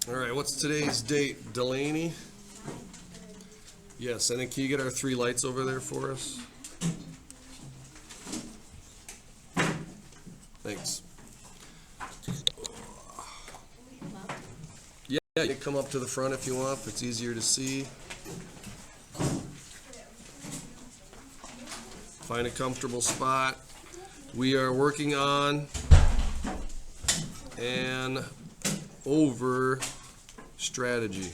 All right, what's today's date, Delaney? Yes, and then can you get our three lights over there for us? Thanks. Yeah, you can come up to the front if you want, if it's easier to see. Find a comfortable spot. We are working on an over strategy.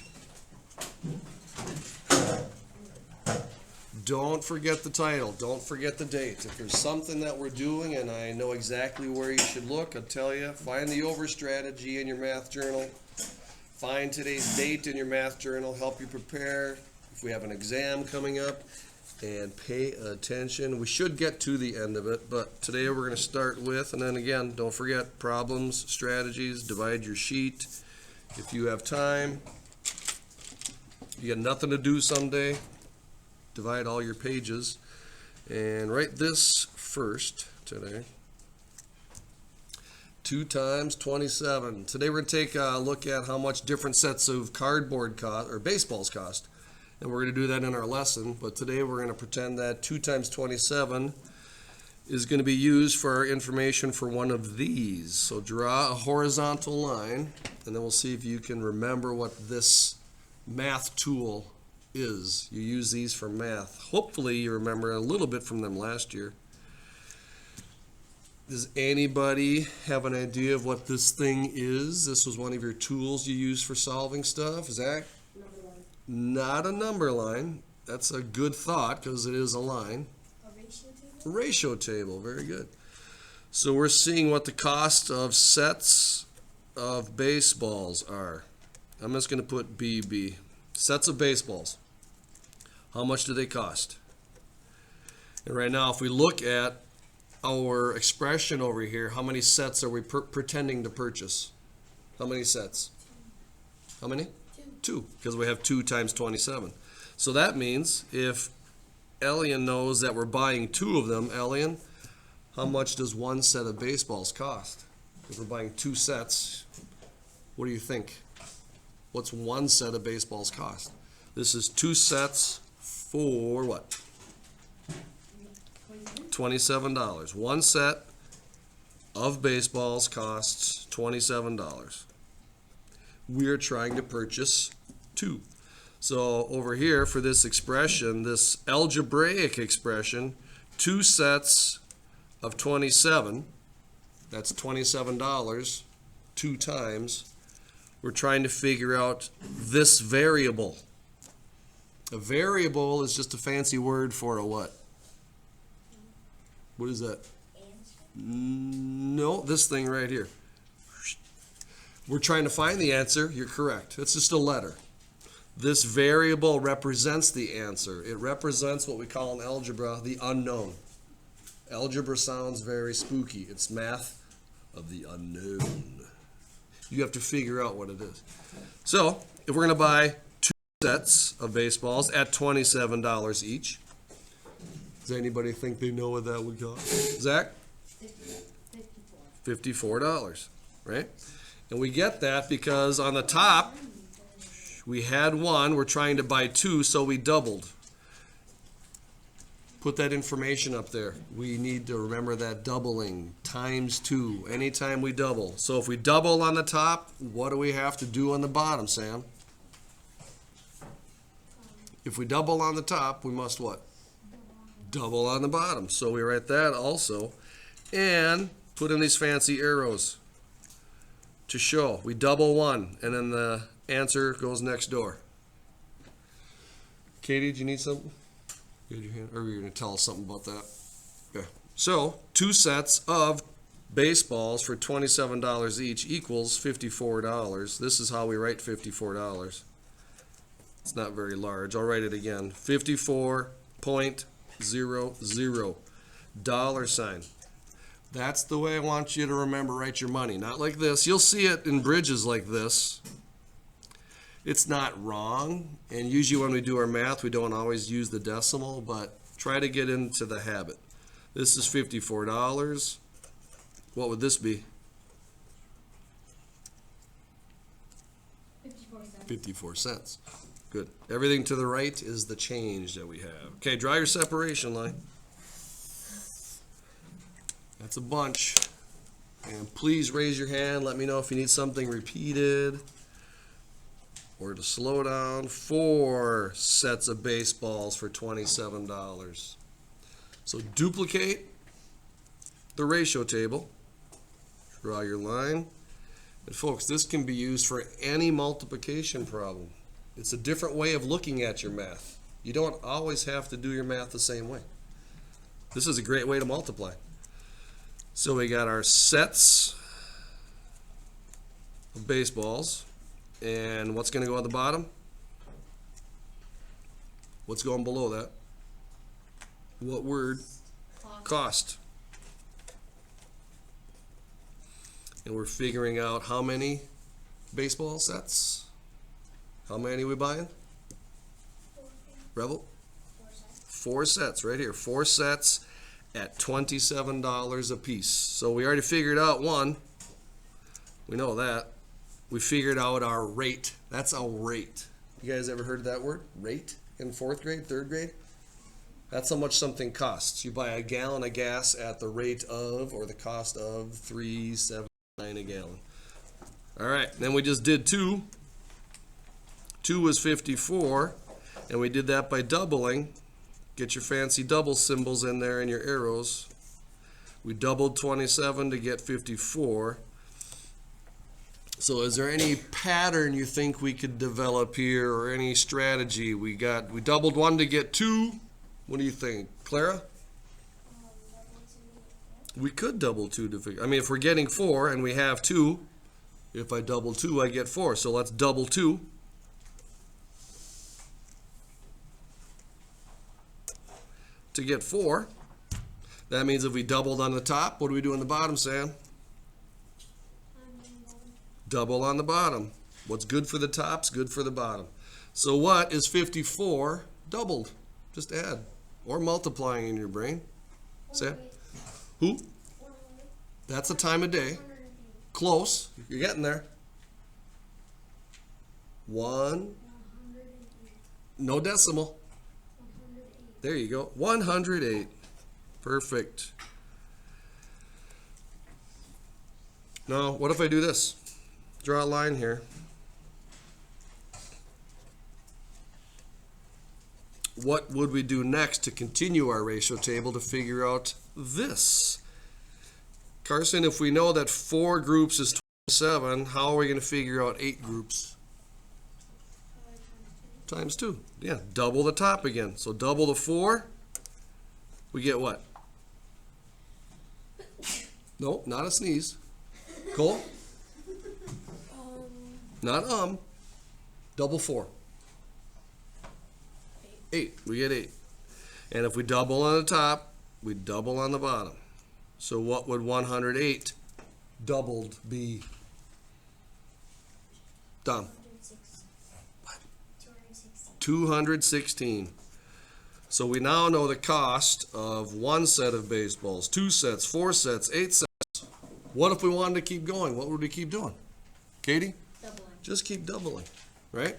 Don't forget the title. Don't forget the date. If there's something that we're doing and I know exactly where you should look, I'll tell you. Find the over strategy in your math journal. Find today's date in your math journal. Help you prepare if we have an exam coming up. And pay attention. We should get to the end of it, but today we're going to start with, and then again, don't forget problems, strategies, divide your sheet. If you have time, you got nothing to do someday, divide all your pages and write this first today. 2 times 27. Today we're going to take a look at how much different sets of cardboard cost, or baseballs cost. And we're going to do that in our lesson, but today we're going to pretend that 2 times 27 is going to be used for our information for one of these. So draw a horizontal line, and then we'll see if you can remember what this math tool is. You use these for math. Hopefully you remember a little bit from them last year. Does anybody have an idea of what this thing is? This was one of your tools you use for solving stuff. Zach? Not a number line. That's a good thought because it is a line. A ratio table? A ratio table. Very good. So we're seeing what the cost of sets of baseballs are. I'm just going to put BB. Sets of baseballs. How much do they cost? And right now, if we look at our expression over here, how many sets are we pretending to purchase? How many sets? How many? 2, because we have 2 times 27. So that means if Elian knows that we're buying 2 of them, Elian, how much does one set of baseballs cost? If we're buying 2 sets, what do you think? What's one set of baseballs cost? This is 2 sets for what? $27. One set of baseballs costs $27. We're trying to purchase 2. So over here for this expression, this algebraic expression, 2 sets of 27, that's $27, 2 times. We're trying to figure out this variable. A variable is just a fancy word for a what? What is that? No, this thing right here. We're trying to find the answer. You're correct. It's just a letter. This variable represents the answer. It represents what we call in algebra the unknown. Algebra sounds very spooky. It's math of the unknown. You have to figure out what it is. So, if we're going to buy 2 sets of baseballs at $27 each, does anybody think they know what that would cost? Zach? $54, right? And we get that because on the top, we had 1. We're trying to buy 2, so we doubled. Put that information up there. We need to remember that doubling, times 2, anytime we double. So if we double on the top, what do we have to do on the bottom, Sam? If we double on the top, we must what? Double on the bottom. So we write that also. And put in these fancy arrows to show. We double 1, and then the answer goes next door. Katie, do you need something? You had your hand, or you're going to tell us something about that? Okay. So, 2 sets of baseballs for $27 each equals $54. This is how we write $54. It's not very large. I'll write it again. 54.00 $. That's the way I want you to remember write your money. Not like this. You'll see it in bridges like this. It's not wrong, and usually when we do our math, we don't always use the decimal, but try to get into the habit. This is $54. What would this be? 54 cents. Good. Everything to the right is the change that we have. Okay, draw your separation line. That's a bunch. And please raise your hand. Let me know if you need something repeated or to slow down. 4 sets of baseballs for $27. So duplicate the ratio table. Draw your line. And folks, this can be used for any multiplication problem. It's a different way of looking at your math. You don't always have to do your math the same way. This is a great way to multiply. So we got our sets of baseballs. And what's going to go on the bottom? What's going below that? What word? Cost. And we're figuring out how many baseball sets? How many are we buying? Rebel? 4 sets right here. 4 sets at $27 a piece. So we already figured out one. We know that. We figured out our rate. That's our rate. You guys ever heard of that word? Rate in 4th grade, 3rd grade? That's how much something costs. You buy a gallon of gas at the rate of, or the cost of, $3.79 a gallon. All right, then we just did 2. 2 was 54, and we did that by doubling. Get your fancy double symbols in there and your arrows. We doubled 27 to get 54. So is there any pattern you think we could develop here, or any strategy? We doubled 1 to get 2. What do you think, Clara? We could double 2 to figure. I mean, if we're getting 4 and we have 2, if I double 2, I get 4. So let's double 2. To get 4. That means if we doubled on the top, what do we do on the bottom, Sam? Double on the bottom. What's good for the top's good for the bottom. So what is 54 doubled? Just add. Or multiplying in your brain. Sam? Who? That's the time of day. Close. You're getting there. 1. No decimal. There you go. 108. Perfect. Now, what if I do this? Draw a line here. What would we do next to continue our ratio table to figure out this? Carson, if we know that 4 groups is 27, how are we going to figure out 8 groups? Times 2. Yeah, double the top again. So double the 4, we get what? No, not a sneeze. Cole? Not double 4. 8. We get 8. And if we double on the top, we double on the bottom. So what would 108 doubled be? Done. 216. So we now know the cost of 1 set of baseballs, 2 sets, 4 sets, 8 sets. What if we wanted to keep going? What would we keep doing? Katie? Doubling. Just keep doubling, right?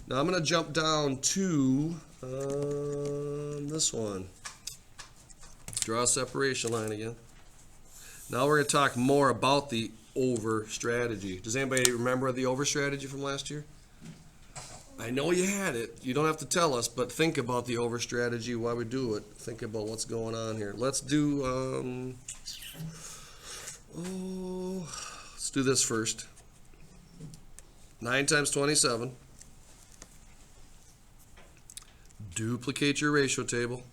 Now I'm going to jump down to this one. Draw a separation line again. Now we're going to talk more about the over strategy. Does anybody remember the over strategy from last year? I know you had it. You don't have to tell us, but think about the over strategy while we do it. Think about what's going on here. Let's do let's do this first. 9 times 27. Duplicate your ratio table.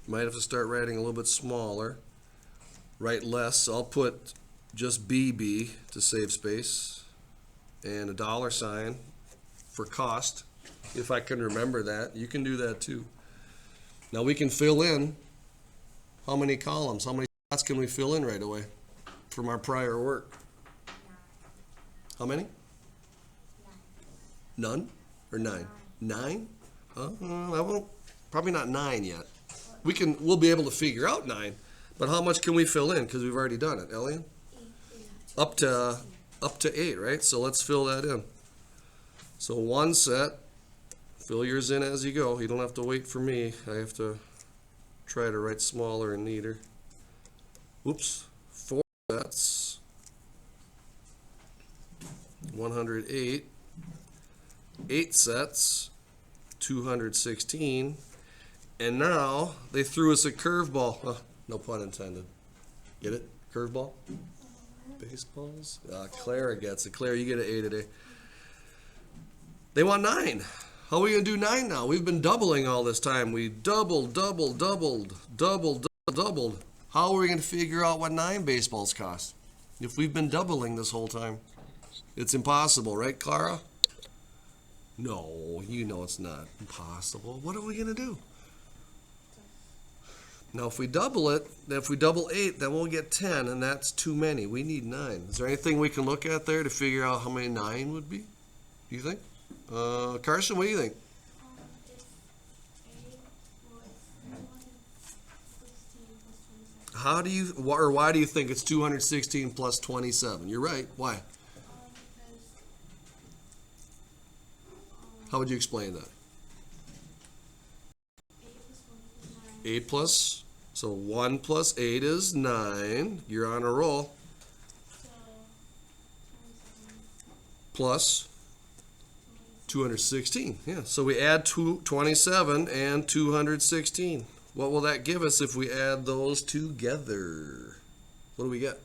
Might have to start writing a little bit smaller. Write less. So I'll put just BB to save space. And a $sign for cost. If I can remember that. You can do that too. Now we can fill in how many columns, how many spots can we fill in right away from our prior work? How many? None? Or 9? 9? I won't. Probably not 9 yet. We'll be able to figure out 9, but how much can we fill in? Because we've already done it, Elian. Up to up to 8, right? So let's fill that in. So one set, fill yours in as you go. You don't have to wait for me. I have to try to write smaller and neater. Whoops. 4 sets, 108. 8 sets, 216. And now they threw us a curveball. Oh, no pun intended. Get it? Curveball? Baseballs? Clara gets it. Claire, you get an A today. They want 9. How are we going to do 9 now? We've been doubling all this time. We doubled. How are we going to figure out what 9 baseballs cost if we've been doubling this whole time? It's impossible, right, Clara? No, you know it's not impossible. What are we going to do? Now, if we double it, if we double 8, then we'll get 10, and that's too many. We need 9. Is there anything we can look at there to figure out how many 9 would be? Do you think? Carson, what do you think? How do you, or why do you think it's 216 plus 27? You're right. Why? How would you explain that? 8 plus, so 1 plus 8 is 9. You're on a roll. Plus 216. Yeah, so we add 27 and 216. What will that give us if we add those together? What do we get?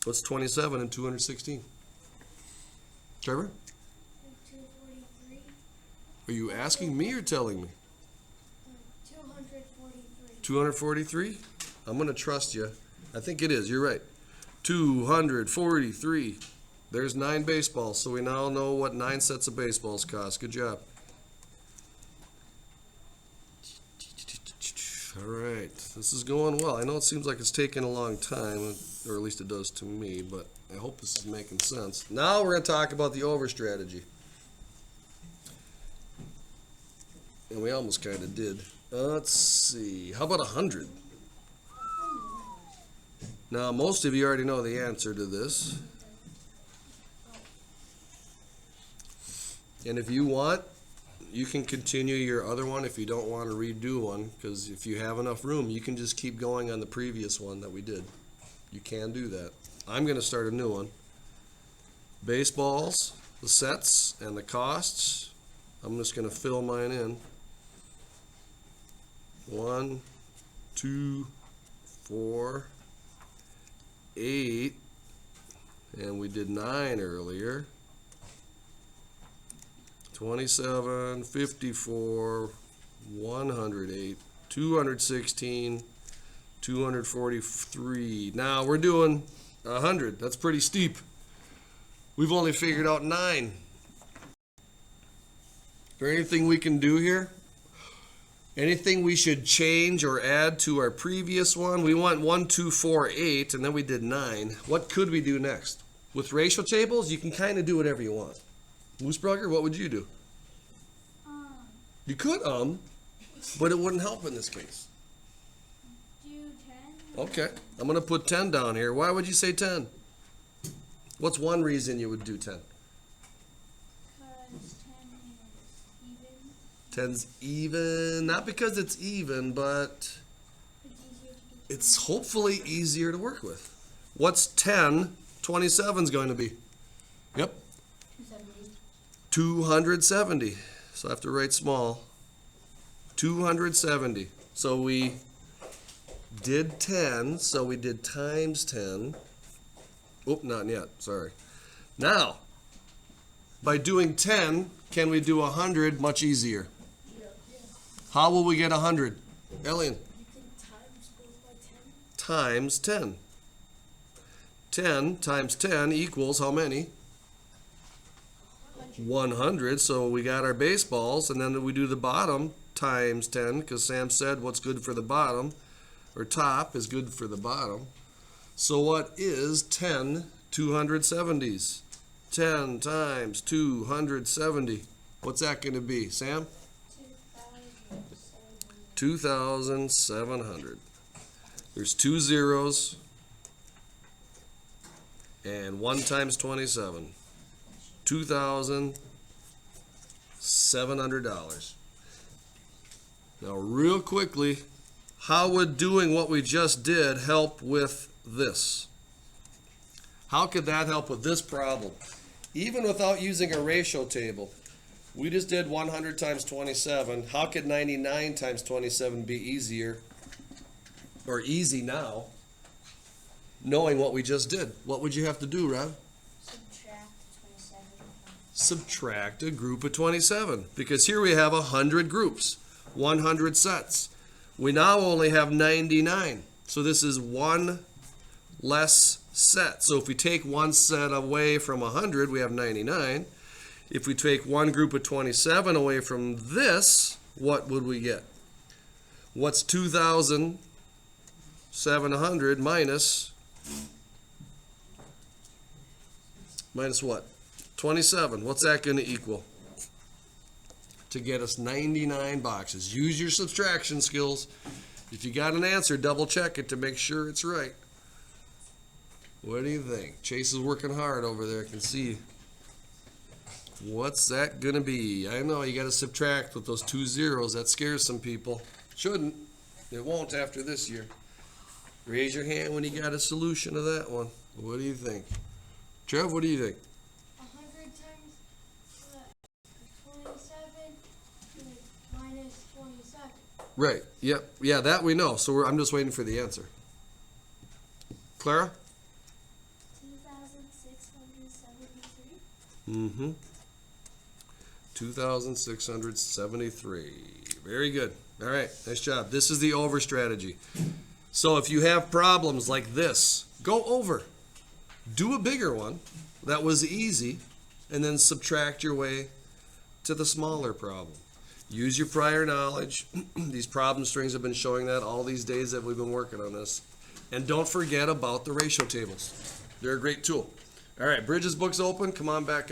What's 27 and 216? Trevor? 243. Are you asking me or telling me? 243. 243? I'm going to trust you. I think it is. You're right. 243. There's 9 baseballs, so we now know what 9 sets of baseballs cost. Good job. All right, this is going well. I know it seems like it's taking a long time, or at least it does to me, but I hope this is making sense. Now we're going to talk about the over strategy. And we almost kind of did. Let's see. How about 100? Now, most of you already know the answer to this. And if you want, you can continue your other one if you don't want to redo one, because if you have enough room, you can just keep going on the previous one that we did. You can do that. I'm going to start a new one. Baseballs, the sets, and the costs. I'm just going to fill mine in. 1, 2, 4, 8, and we did 9 earlier. 27, 54, 108, 216, 243. Now we're doing 100. That's pretty steep. We've only figured out 9. Is there anything we can do here? Anything we should change or add to our previous one? We want 1, 2, 4, 8, and then we did 9. What could we do next? With ratio tables, you can kind of do whatever you want. Moosebrugger, what would you do? You could, but it wouldn't help in this case. Do 10. Okay, I'm going to put 10 down here. Why would you say 10? What's one reason you would do 10? Because 10 is even. 10's even, not because it's even, but It's easier to get. it's hopefully easier to work with. What's 10? 27's going to be? Yep. 270. 270. So I have to write small. 270. So we did 10, so we did times 10. Oh, not yet, sorry. Now, by doing 10, can we do 100 much easier? How will we get 100? Elian? You can times both by 10. Times 10. 10 times 10 equals how many? 100. So we got our baseballs, and then we do the bottom times 10, because Sam said what's good for the bottom, or top, is good for the bottom. So what is 10 270s? 10 times 270. What's that going to be, Sam? 2,700. There's 2 zeros And 1 times 27. $2,700. Now, real quickly, how would doing what we just did help with this? How could that help with this problem? Even without using a ratio table, we just did 100 times 27. How could 99 times 27 be easier, or easy now, knowing what we just did? What would you have to do, Rob? Subtract 27. Subtract a group of 27, because here we have 100 groups, 100 sets. We now only have 99, so this is one less set. So if we take one set away from 100, we have 99. If we take one group of 27 away from this, what would we get? What's 2,700 minus what? 27. What's that going to equal? To get us 99 boxes. Use your subtraction skills. If you got an answer, double check it to make sure it's right. What do you think? Chase is working hard over there. I can see. What's that going to be? I know you got to subtract with those 2 zeros. That scares some people. Shouldn't. It won't after this year. Raise your hand when you got a solution to that one. What do you think? Trev, what do you think? 100 times 27 minus 27. Right. Yep. Yeah, that we know. So I'm just waiting for the answer. Clara? 2,673. Mm-hmm. 2,673. Very good. All right. Nice job. This is the over strategy. So if you have problems like this, go over. Do a bigger one that was easy, and then subtract your way to the smaller problem. Use your prior knowledge. These problem strings have been showing that all these days that we've been working on this. And don't forget about the ratio tables. They're a great tool. All right, Bridges book's open. Come on back up.